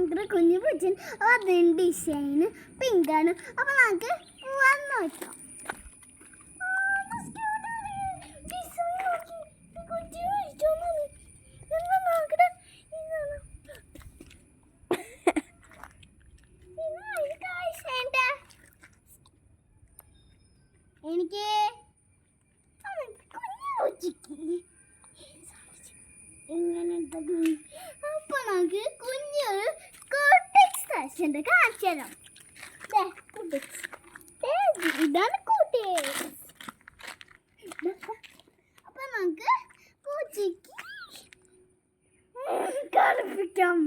നമുക്ക് കുഞ്ഞു പൂച്ചൻ അതിന് ഡിസൈന് പിങ്കാണ്. അപ്പം നമുക്ക് പോവാൻ നോക്കാം. എനിക്ക് എങ്ങനെ അപ്പൊ നമുക്ക് കുഞ്ഞൊരു കോട്ടക്സ് ഫാഷൻ്റെ കാണിച്ചു തരാം. ഇതാണ് കോട്ടക്സ്. അപ്പൊ നമുക്ക് പൂച്ചയ്ക്ക് കളിപ്പിക്കാം.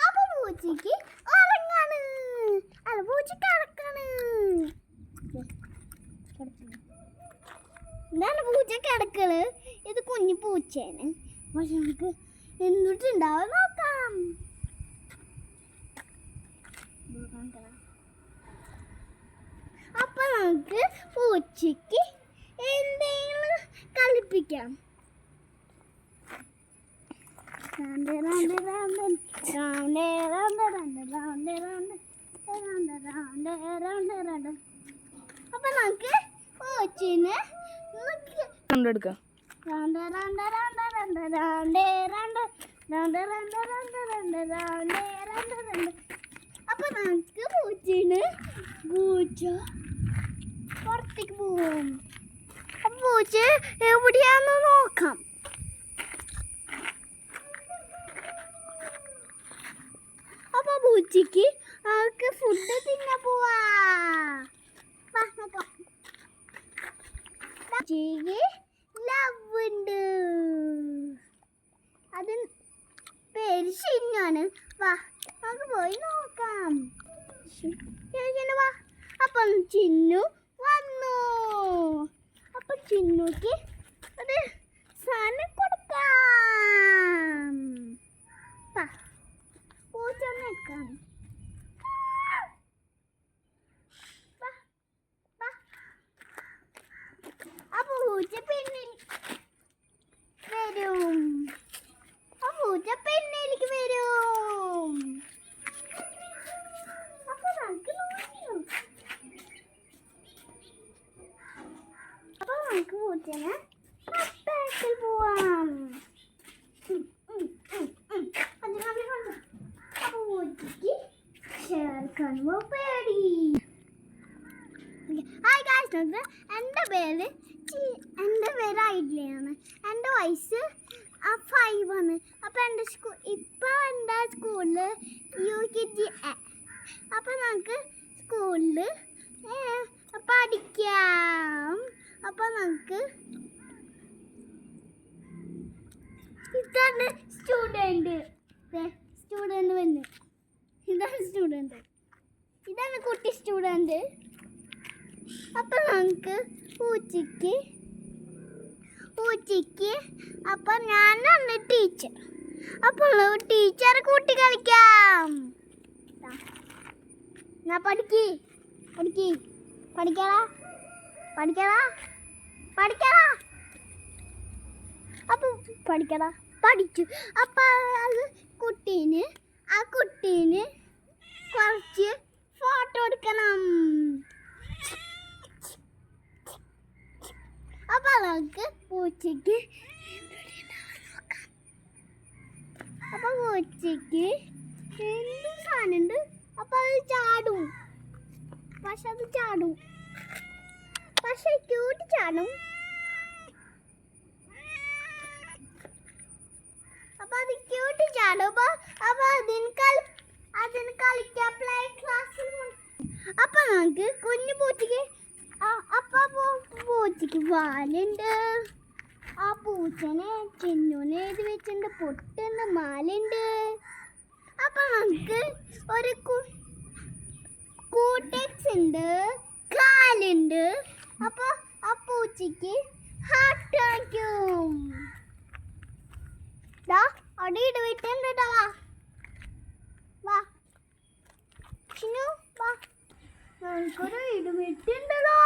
അപ്പൊ പൂച്ചയ്ക്ക് ഉറങ്ങാണ്. അല്ല പൂച്ച കിടക്കാണ്. ഇതാണ് പൂച്ച കിടക്കല്. ഇത് കുഞ്ഞു പൂച്ചയാണ്. പക്ഷെ നമുക്ക് എന്നിട്ടുണ്ടാവും നോക്കാം. അപ്പൊ നമുക്ക് പൂച്ചയ്ക്ക് എന്തെങ്കിലും കളിപ്പിക്കാം. അപ്പൊ നമുക്ക് പൂച്ചിനെ എടുക്കാം. അപ്പൊ നമുക്ക് പൂച്ചിന് പൂച്ച പുറത്തേക്ക് പോവും. അപ്പൊ പൂച്ച എവിടെയാന്ന് നോക്കാം. അപ്പൊ പൂച്ചക്ക് അവർക്ക് ഫുഡ് തിന്നാൻ പോവാ. പൂച്ചക്ക് ലവ് ഉണ്ട്. അത് പേര് ചിന്നാണ്. വാ നമുക്ക് പോയി നോക്കാം. വാ. അപ്പം ചിന്നു വന്നു. അപ്പൊ ചിന്നുക്ക് ഒരു സാധനം കൊടുക്കാം. വാ പൂച്ച നിൽക്കാം. അപ്പൊ പൂച്ച പിന്നിൽ വരും. പൂച്ച പിന്നിലേക്ക് വരും. അപ്പൊ നമുക്ക് പൂച്ചനെ ബാക്കിൽ പോവാം. അപ്പൊ പൂച്ചക്ക് ചേർക്കാനുമ്പോ പേടി. ഹായ് ഗായ്സ്, എൻ്റെ പേര് ഐഡ്ലിയാണ്. എൻ്റെ വയസ്സ് 5 ആണ്. അപ്പം എൻ്റെ എൻ്റെ സ്കൂളിൽ UKG. അപ്പം നമുക്ക് സ്കൂളിൽ പഠിക്കാം. അപ്പം നമുക്ക് ഇതാണ് സ്റ്റുഡൻറ്റ് വന്ന്. ഇതാണ് സ്റ്റുഡൻറ്റ്. ഇതാണ് കുട്ടി സ്റ്റുഡൻറ്റ്. അപ്പം നമുക്ക് പൂച്ചയ്ക്ക് അപ്പം ഞാനാണ് ടീച്ചർ. അപ്പോൾ ടീച്ചറെ കൂട്ടി കളിക്കാം. ഞാൻ പഠിക്കടാ. അപ്പൊ പഠിച്ചു. അപ്പൊ ആ കുട്ടീന് കുറച്ച് ഫോട്ടോ എടുക്കണം. അപ്പൊ നമുക്ക് പൂച്ചയ്ക്ക് എന്ത് സാധനമുണ്ട്. അപ്പൊ അത് ചാടും. പക്ഷെ ക്യൂട്ട് ചാടും. അപ്പൊ അത് ക്യൂട്ട് ചാടും. അപ്പൊ അതിന് കളിക്കാൻ പ്ലേ ക്ലാസ്സിൽ. അപ്പൊ നമുക്ക് കുഞ്ഞു പൂച്ചയ്ക്ക് പൂച്ചയ്ക്ക് വാലുണ്ട്. ആ പൂച്ചനെ ചിന്നുനെ എഴുതി വെച്ചിട്ടുണ്ട്. പൊട്ടുണ്ട്, മാലുണ്ട്. അപ്പൊ നമുക്ക് ഒരു കൂട്ടക്സ് ഉണ്ട്, കാലുണ്ട്. അപ്പൊ ആ പൂച്ചയ്ക്ക് ഹാർട്ട് ആക്കും. അവിടെ ഇടവിട്ടുണ്ട്. വാ ചിന്നു, വാ. നമുക്കൊരു ഇടവിട്ടുണ്ടല്ലോ.